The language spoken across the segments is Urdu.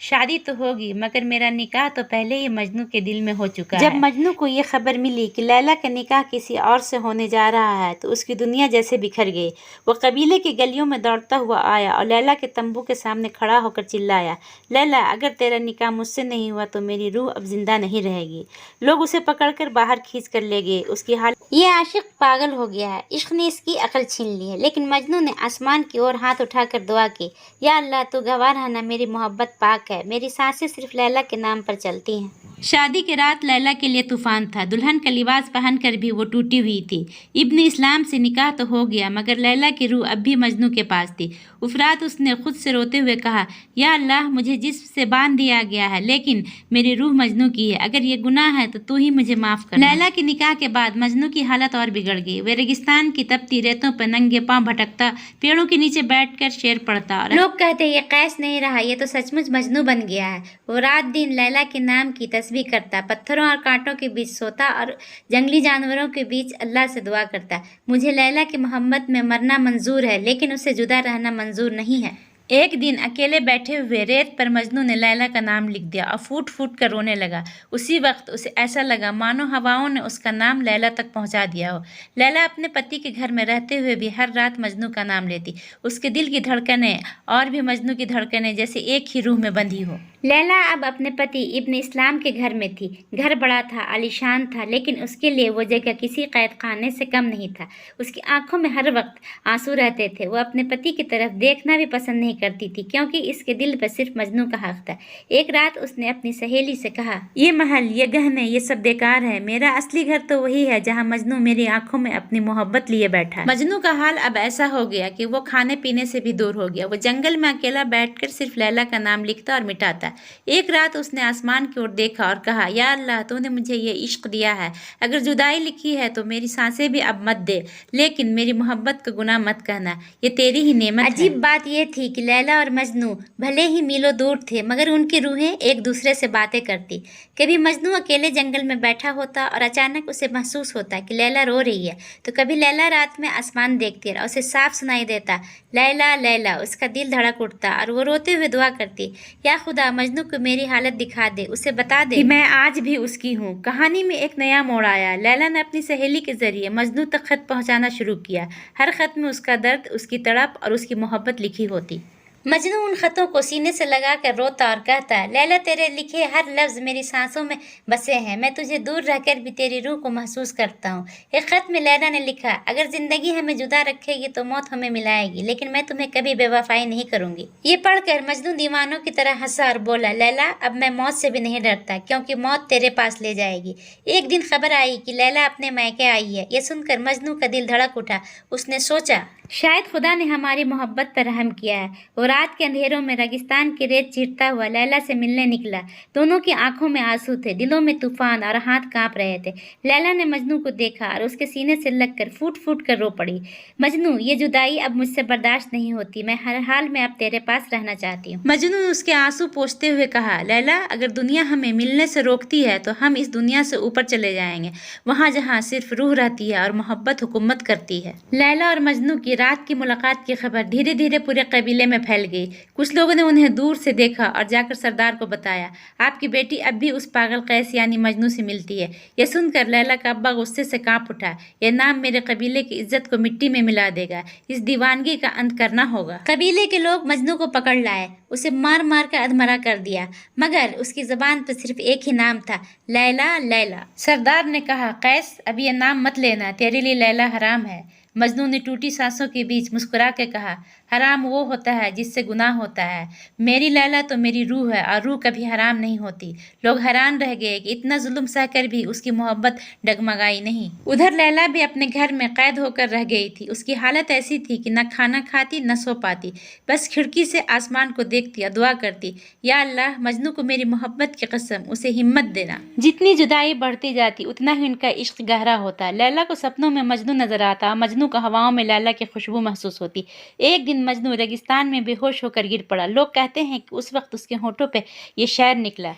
شادی تو ہوگی مگر میرا نکاح تو پہلے ہی مجنو کے دل میں ہو چکا ہے۔ جب مجنو کو یہ خبر ملی کہ لیلا کا نکاح کسی اور سے ہونے جا رہا ہے تو اس کی دنیا جیسے بکھر گئی۔ وہ قبیلے کی گلیوں میں دوڑتا ہوا آیا اور لیلا کے تمبو کے سامنے کھڑا ہو کر چلایا، لیلا اگر تیرا نکاح مجھ سے نہیں ہوا تو میری روح اب زندہ نہیں رہے گی۔ لوگ اسے پکڑ کر باہر کھینچ کر لے گئے۔ اس کی حالت، یہ عاشق پاگل ہو گیا ہے، عشق نے اس کی عقل چھین لی ہے۔ لیکن مجنو نے آسمان کی اور ہاتھ اٹھا کر دعا کی، یا اللہ تو گواہ رہنا میری محبت پاک ہے، میری سانسیں صرف لیلا کے نام پر چلتی ہیں۔ شادی کی رات لیلا کے لیے طوفان تھا۔ دلہن کا لباس پہن کر بھی وہ ٹوٹی ہوئی تھی۔ ابن اسلام سے نکاح تو ہو گیا مگر لیلا کی روح اب بھی مجنو کے پاس تھی۔ اس رات اس نے خود سے روتے ہوئے کہا، یا اللہ مجھے جسم سے باندھ دیا گیا ہے لیکن میری روح مجنو کی ہے، اگر یہ گناہ ہے تو تو ہی مجھے معاف کر۔ لیلا کے نکاح کے بعد مجنو کی حالت اور بگڑ گئی۔ وہ ریگستان کی تپتی ریتوں پر ننگے پاؤں بھٹکتا، پیڑوں کے نیچے بیٹھ کر شعر پڑھتا اور لوگ کہتے یہ قیس نہیں رہا، یہ تو سچ مچ مجنو بن گیا ہے۔ وہ رات دن لیلا کے نام کی تسبیح کرتا، پتھروں اور کانٹوں کے بیچ سوتا اور جنگلی جانوروں کے بیچ اللہ سے دعا کرتا، مجھے لیلا کی محبت میں مرنا منظور ہے لیکن اس سے جدا رہنا منظور نہیں ہے۔ ایک دن اکیلے بیٹھے ہوئے ریت پر مجنو نے لیلا کا نام لکھ دیا اور پھوٹ پھوٹ کر رونے لگا۔ اسی وقت اسے ایسا لگا مانو ہواؤں نے اس کا نام لیلا تک پہنچا دیا ہو۔ لیلا اپنے پتی کے گھر میں رہتے ہوئے بھی ہر رات مجنو کا نام لیتی۔ اس کے دل کی دھڑکنیں اور بھی مجنو کی دھڑکنیں جیسے ایک ہی روح میں بندھی ہو۔ لیلا اب اپنے پتی ابن اسلام کے گھر میں تھی۔ گھر بڑا تھا، عالیشان تھا، لیکن اس کے لیے وہ جگہ کسی قید خانے سے کم نہیں تھا۔ اس کی آنکھوں میں ہر وقت آنسو رہتے تھے۔ وہ اپنے پتی کی طرف دیکھنا بھی پسند نہیں کرتی تھی کیونکہ اس کے دل پر صرف مجنو کا حق تھا۔ ایک رات اس نے اپنی سہیلی سے کہا، یہ محل، یہ گہنے، یہ سب بیکار ہے، میرا اصلی گھر تو وہی ہے جہاں مجنو میری آنکھوں میں اپنی محبت لیے بیٹھا۔ مجنو کا حال اب ایسا ہو گیا کہ وہ کھانے پینے سے بھی دور ہو گیا۔ وہ جنگل میں اکیلا بیٹھ کر صرف لیلا کا نام لکھتا اور مٹاتا۔ ایک رات اس نے آسمان کی اور دیکھا اور کہا، یا اللہ تو نے مجھے یہ عشق دیا ہے، اگر جدائی لکھی ہے تو میری سانسیں بھی اب مت دے، لیکن میری محبت کا گناہ مت کہنا، یہ تیری ہی نعمت ہے۔ عجیب بات یہ تھی کہ لیلا اور مجنو بھلے ہی میلوں دور تھے مگر ان کی روحیں ایک دوسرے سے باتیں کرتی۔ کبھی مجنو اکیلے جنگل میں بیٹھا ہوتا اور اچانک اسے محسوس ہوتا کہ لیلا رو رہی ہے، تو کبھی لیلا رات میں آسمان دیکھتی اور اسے صاف سنائی دیتا، لیلا لیلا، اس کا دل دھڑک اٹھتا اور وہ روتے ہوئے دعا کرتی، یا خدا مجنو کو میری حالت دکھا دے، اسے بتا دے کہ میں آج بھی اس کی ہوں۔ کہانی میں ایک نیا موڑ آیا۔ لیلا نے اپنی سہیلی کے ذریعے مجنو تک خط پہنچانا شروع کیا۔ ہر خط میں اس کا درد، اس کی تڑپ اور اس کی محبت لکھی ہوتی۔ مجنو ان خطوں کو سینے سے لگا کر روتا اور کہتا، لیلا تیرے لکھے ہر لفظ میری سانسوں میں بسے ہیں، میں تجھے دور رہ کر بھی تیری روح کو محسوس کرتا ہوں۔ ایک خط میں لیلا نے لکھا، اگر زندگی ہمیں جدا رکھے گی تو موت ہمیں ملائے گی، لیکن میں تمہیں کبھی بے وفائی نہیں کروں گی۔ یہ پڑھ کر مجنو دیوانوں کی طرح ہنسا اور بولا، لیلا اب میں موت سے بھی نہیں ڈرتا کیونکہ موت تیرے پاس لے جائے گی۔ ایک دن خبر آئی کہ لیلا اپنے میکے آئی ہے۔ یہ سن کر مجنو کا دل دھڑک اٹھا۔ اس نے سوچا، شاید خدا نے ہماری محبت پر رحم کیا ہے۔ وہ رات کے اندھیروں میں ریگستان کی ریت چیرتا ہوا لیلا سے ملنے نکلا۔ دونوں کی آنکھوں میں آنسو تھے، دلوں میں طوفان اور ہاتھ کانپ رہے تھے۔ لیلا نے مجنو کو دیکھا اور اس کے سینے سے لگ کر پھوٹ پھوٹ کر رو پڑی، مجنو یہ جدائی اب مجھ سے برداشت نہیں ہوتی، میں ہر حال میں اب تیرے پاس رہنا چاہتی ہوں۔ مجنو نے اس کے آنسو پوچھتے ہوئے کہا، لیلا اگر دنیا ہمیں ملنے سے روکتی ہے تو ہم اس دنیا سے اوپر چلے جائیں گے، وہاں جہاں صرف روح رہتی ہے اور محبت حکومت کرتی ہے۔ لیلا اور مجنو کی رات کی ملاقات کی خبر دھیرے دھیرے پورے قبیلے میں پھیل گئی۔ کچھ لوگوں نے انہیں دور سے دیکھا اور جا کر سردار کو بتایا، آپ کی بیٹی اب بھی اس پاگل قیس یعنی مجنو سے ملتی ہے۔ یہ سن کر لیلا کا ابا غصے سے کانپ اٹھا، یہ نام میرے قبیلے کی عزت کو مٹی میں ملا دے گا، اس دیوانگی کا انت کرنا ہوگا۔ قبیلے کے لوگ مجنو کو پکڑ لائے، اسے مار مار کر ادھمرا کر دیا، مگر اس کی زبان پر صرف ایک ہی نام تھا، لیلا لیلا۔ سردار نے کہا، قیس اب یہ نام مت لینا، تیرے لیے لیلا حرام ہے۔ مجنو نے ٹوٹی سانسوں کے بیچ مسکرا کے کہا، حرام وہ ہوتا ہے جس سے گناہ ہوتا ہے، میری لیلا تو میری روح ہے اور روح کبھی حرام نہیں ہوتی۔ لوگ حیران رہ گئے کہ اتنا ظلم سہ کر بھی اس کی محبت ڈگمگائی نہیں۔ ادھر لیلا بھی اپنے گھر میں قید ہو کر رہ گئی تھی۔ اس کی حالت ایسی تھی کہ نہ کھانا کھاتی نہ سو پاتی، بس کھڑکی سے آسمان کو دیکھتی اور دعا کرتی، یا اللہ مجنو کو میری محبت کی قسم اسے ہمت دینا۔ جتنی جدائی بڑھتی جاتی اتنا ہی ان کا عشق گہرا ہوتا۔ لیلا کو سپنوں میں مجنو نظر آتا اور مجنو کو ہواؤں میں لیلا کی خوشبو محسوس ہوتی۔ ایک دن مجنو ریگستان میں بے ہوش ہو کر گر پڑا۔ لوگ کہتے ہیں کہ اس وقت اس کے ہونٹوں پہ یہ شعر نکلا،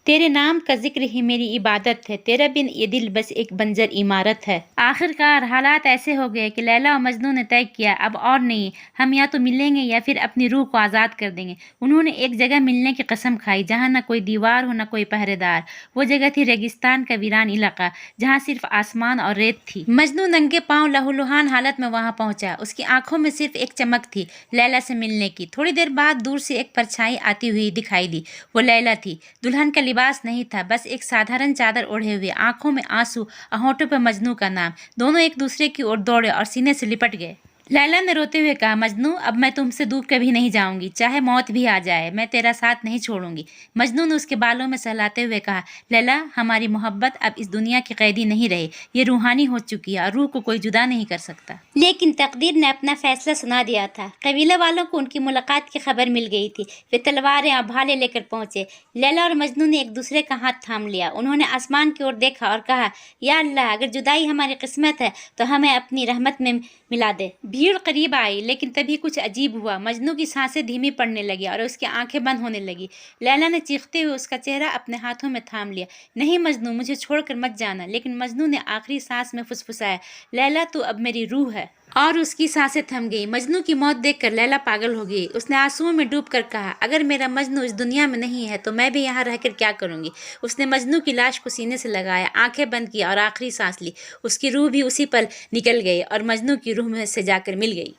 تیرے نام کا ذکر ہی میری عبادت ہے، تیرا بن یہ دل بس ایک بنجر عمارت ہے۔ آخر کار حالات ایسے ہو گئے کہ لیلا اور مجنوں نے طے کیا اب اور نہیں، ہم یا تو ملیں گے یا پھر اپنی روح کو آزاد کر دیں گے۔ انہوں نے ایک جگہ ملنے کی قسم کھائی جہاں نہ کوئی دیوار ہو نہ کوئی پہرے دار۔ وہ جگہ تھی ریگستان کا ویران علاقہ جہاں صرف آسمان اور ریت تھی۔ مجنوں ننگے پاؤں لہولہان حالت میں وہاں پہنچا۔ اس کی آنکھوں میں صرف ایک چمک تھی، لیلا سے ملنے کی۔ تھوڑی دیر بعد دور سے ایک پرچھائی آتی ہوئی دکھائی دی۔ وہ لیلا تھی۔ دلہن کا لباس نہیں تھا، بس ایک سادھارن چادر اوڑھے ہوئے، آنکھوں میں آنسو اور ہونٹوں پہ مجنوں کا نام۔ دونوں ایک دوسرے کی اور دوڑے اور سینے سے لپٹ گئے۔ لیلا نے روتے ہوئے کہا، مجنوں اب میں تم سے دور کبھی نہیں جاؤں گی، چاہے موت بھی آ جائے میں تیرا ساتھ نہیں چھوڑوں گی۔ مجنوں نے اس کے بالوں میں سہلاتے ہوئے کہا، لیلا ہماری محبت اب اس دنیا کی قیدی نہیں رہی، یہ روحانی ہو چکی ہے اور روح کو کوئی جدا نہیں کر سکتا۔ لیکن تقدیر نے اپنا فیصلہ سنا دیا تھا۔ قبیلہ والوں کو ان کی ملاقات کی خبر مل گئی تھی۔ وہ تلواریں اور بھالے لے کر پہنچے۔ لیلا اور مجنوں نے ایک دوسرے کا ہاتھ تھام لیا۔ انہوں نے آسمان کی اور دیکھا اور کہا، یا اللہ اگر جدائی ہماری قسمت ہے تو ہمیں اپنی رحمت میں ملا دے۔ بھیڑ قریب آئی لیکن تبھی کچھ عجیب ہوا۔ مجنوں کی سانسیں دھیمی پڑنے لگی اور اس کی آنکھیں بند ہونے لگی۔ لیلا نے چیختے ہوئے اس کا چہرہ اپنے ہاتھوں میں تھام لیا۔ نہیں مجنوں، مجھے چھوڑ کر مت جانا۔ لیکن مجنوں نے آخری سانس میں فسفسایا، لیلا تو اب میری روح ہے۔ اور اس کی سانسیں تھم گئی۔ مجنوں کی موت دیکھ کر لیلا پاگل ہو گئی۔ اس نے آنسوؤں میں ڈوب کر کہا، اگر میرا مجنوں اس دنیا میں نہیں ہے تو میں بھی یہاں رہ کر کیا کروں گی۔ اس نے مجنوں کی لاش کو سینے سے لگایا، آنکھیں بند کی اور آخری سانس لی۔ اس کی روح بھی اسی پل نکل گئی اور مجنوں کی روح میں سے جا کر مل گئی۔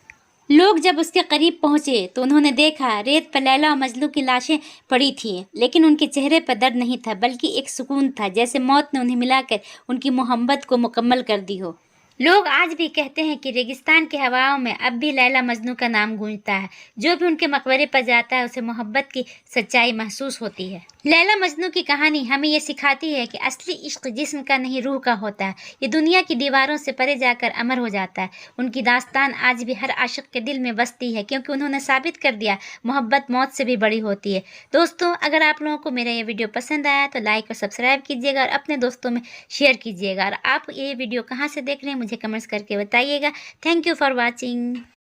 لوگ جب اس کے قریب پہنچے تو انہوں نے دیکھا ریت پر لیلا اور مجنوں کی لاشیں پڑی تھیں، لیکن ان کے چہرے پر درد نہیں تھا بلکہ ایک سکون تھا، جیسے موت نے انہیں ملا کر ان کی محبت کو مکمل کر دی ہو۔ لوگ آج بھی کہتے ہیں کہ ریگستان کی ہواؤں میں اب بھی لیلا مجنوں کا نام گونجتا ہے۔ جو بھی ان کے مقبرے پر جاتا ہے اسے محبت کی سچائی محسوس ہوتی ہے۔ لیلا مجنوں کی کہانی ہمیں یہ سکھاتی ہے کہ اصلی عشق جسم کا نہیں روح کا ہوتا ہے۔ یہ دنیا کی دیواروں سے پرے جا کر امر ہو جاتا ہے۔ ان کی داستان آج بھی ہر عاشق کے دل میں بستی ہے کیونکہ انہوں نے ثابت کر دیا محبت موت سے بھی بڑی ہوتی ہے۔ دوستوں اگر آپ لوگوں کو میرا یہ ویڈیو پسند آیا تو لائک اور سبسکرائب کیجیے گا اور اپنے دوستوں میں شیئر کیجیے گا۔ اور آپ یہ ویڈیو کہاں سے دیکھ رہے ہیں مجھے کمنٹس کر کے بتائیے گا۔ Thank you for watching.